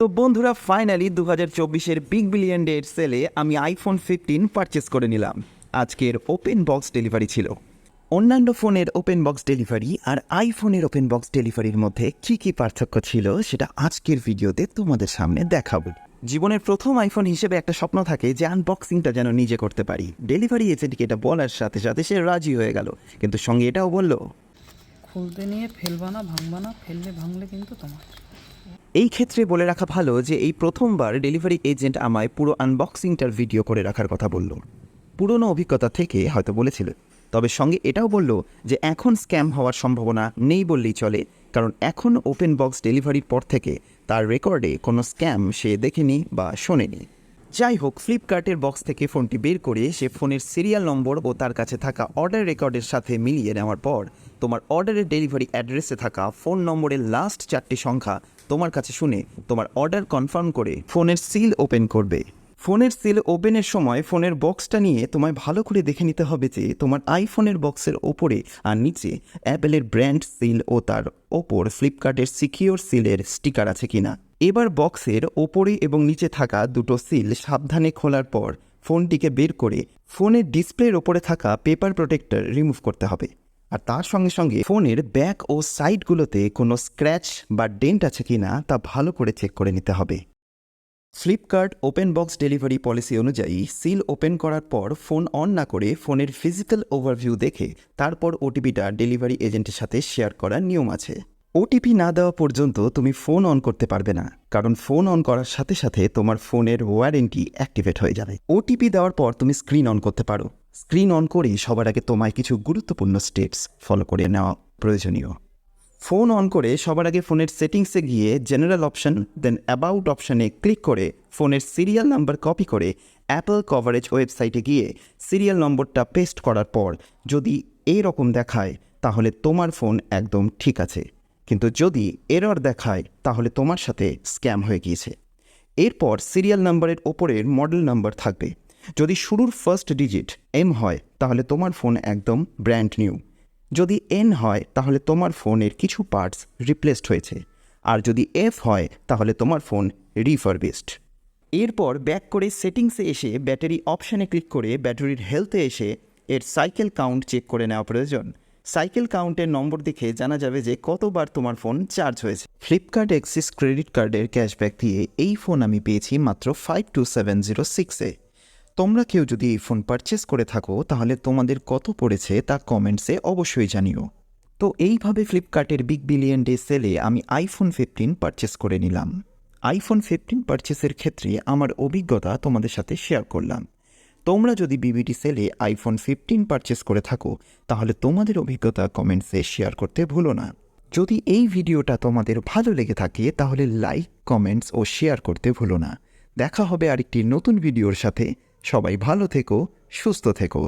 তো বন্ধুরা finally 2024-এর big billion day সেলে আমি আইফোন 15 পারচেস করে নিলাম। আজকের ওপেন বক্স ডেলিভারি ছিল। অন্যান্য ফোনের ওপেন বক্স ডেলিভারি আর আইফোনের ওপেন বক্স ডেলিভারির মধ্যে কী পার্থক্য ছিল সেটা আজকের ভিডিওতে তোমাদের সামনে দেখাবো। জীবনের প্রথম আইফোন হিসেবে একটা স্বপ্ন থাকে যে আনবক্সিংটা যেন নিজে করতে পারি। ডেলিভারি এজেন্টকে এটা বলার সাথে সাথে সে রাজি হয়ে গেল, কিন্তু সঙ্গে এটাও বলল, খুলতে নিয়ে ফেলবা না, ভাঙবা না, ফেললে ভাঙলে কিন্তু তোমার। এই ক্ষেত্রে বলে রাখা ভালো যে এই প্রথমবার ডেলিভারি এজেন্ট আমায় পুরো আনবক্সিংটার ভিডিও করে রাখার কথা বলল। পুরনো অভিজ্ঞতা থেকে হয়তো বলেছিল, তবে সঙ্গে এটাও বলল যে এখন স্ক্যাম হওয়ার সম্ভাবনা নেই বললেই চলে, কারণ এখন ওপেন বক্স ডেলিভারির পর থেকে তার রেকর্ডে কোনো স্ক্যাম সে দেখেনি বা শোনেনি। যাই হোক, ফ্লিপকার্টের বক্স থেকে ফোনটি বের করে সে ফোনের সিরিয়াল নম্বর ও তার কাছে থাকা অর্ডার রেকর্ডের সাথে মিলিয়ে নেওয়ার পর তোমার অর্ডারের ডেলিভারি অ্যাড্রেসে থাকা ফোন নম্বরের লাস্ট 4টি সংখ্যা তোমার কাছে শুনে তোমার অর্ডার কনফার্ম করে ফোনের সিল ওপেন করবে। ফোনের সিল ওপেনের সময় ফোনের বক্সটা নিয়ে তোমায় ভালো করে দেখে নিতে হবে যে তোমার আইফোনের বক্সের ওপরে আর নিচে অ্যাপেলের ব্র্যান্ড সিল ও তার ওপর ফ্লিপকার্টের সিকিউর সিলের স্টিকার আছে কিনা। এবার বক্সের ওপরে এবং নিচে থাকা দুটো সিল সাবধানে খোলার পর ফোনটিকে বের করে ফোনের ডিসপ্লের ওপরে থাকা পেপার প্রোটেক্টর রিমুভ করতে হবে। আর তার সঙ্গে সঙ্গে ফোনের ব্যাক ও সাইডগুলোতে কোনো স্ক্র্যাচ বা ডেন্ট আছে কিনা তা ভালো করে চেক করে নিতে হবে। Flipkart open box delivery policy অনুযায়ী সিল ওপেন করার পর ফোন অন না করে ফোনের ফিজিক্যাল ওভারভিউ দেখে তারপর ওটিপিটা ডেলিভারি এজেন্টের সাথে শেয়ার করার নিয়ম আছে। ওটিপি না দেওয়া পর্যন্ত তুমি ফোন অন করতে পারবে না, কারণ ফোন অন করার সাথে সাথে তোমার ফোনের ওয়ারেন্টি অ্যাক্টিভেট হয়ে যাবে। ওটিপি দেওয়ার পর তুমি স্ক্রিন অন করতে পারো। স্ক্রিন অন করেই সবার আগে তোমায় কিছু গুরুত্বপূর্ণ স্টেপস ফলো করে নেওয়া প্রয়োজনীয়। ফোন অন করে সবার আগে ফোনের সেটিংসে গিয়ে জেনারেল অপশন দেন অ্যাবাউট অপশানে ক্লিক করে ফোনের সিরিয়াল নাম্বার কপি করে অ্যাপল কভারেজ ওয়েবসাইটে গিয়ে সিরিয়াল নম্বরটা পেস্ট করার পর যদি এরকম দেখায় তাহলে তোমার ফোন একদম ঠিক আছে, কিন্তু যদি এরর দেখায় তাহলে তোমার সাথে স্ক্যাম হয়ে গিয়েছে। এরপর সিরিয়াল নাম্বারের ওপরের মডেল নাম্বার থাকবে। যদি শুরুর ফার্স্ট ডিজিট এম হয় তাহলে তোমার ফোন একদম ব্র্যান্ড নিউ। যদি এন হয় তাহলে তোমার ফোনের কিছু পার্টস রিপ্লেসড হয়েছে, আর যদি এফ হয় তাহলে তোমার ফোন রিফারবিশড। এরপর ব্যাক করে সেটিংসে এসে ব্যাটারি অপশানে ক্লিক করে ব্যাটারির হেলথে এসে এর সাইকেল কাউন্ট চেক করে নেওয়া প্রয়োজন। সাইকেল কাউন্টের নম্বর দেখে জানা যাবে যে কতবার তোমার ফোন চার্জ হয়েছে। ফ্লিপকার্ট অ্যাক্সিস ক্রেডিট কার্ডের ক্যাশব্যাক দিয়ে এই ফোন আমি পেয়েছি মাত্র 52706-এ। তোমরা কেউ যদি এই ফোন পারচেস করে থাকো তাহলে তোমাদের কত পড়েছে তা কমেন্টসে অবশ্যই জানিও। তো এইভাবে ফ্লিপকার্টের বিগ বিলিয়ন ডে সেলে আমি আইফোন 15 পারচেস করে নিলাম। আইফোন 15 পারচেসের ক্ষেত্রে আমার অভিজ্ঞতা তোমাদের সাথে শেয়ার করলাম। তোমরা যদি বিবিটি সেলে আইফোন 15 পারচেস করে থাকো তাহলে তোমাদের অভিজ্ঞতা কমেন্টসে শেয়ার করতে ভুলো না। যদি এই ভিডিওটা তোমাদের ভালো লেগে থাকে তাহলে লাইক, কমেন্টস ও শেয়ার করতে ভুলো না। দেখা হবে আরেকটি নতুন ভিডিওর সাথে। সবাই ভালো থেকো, সুস্থ থেকো।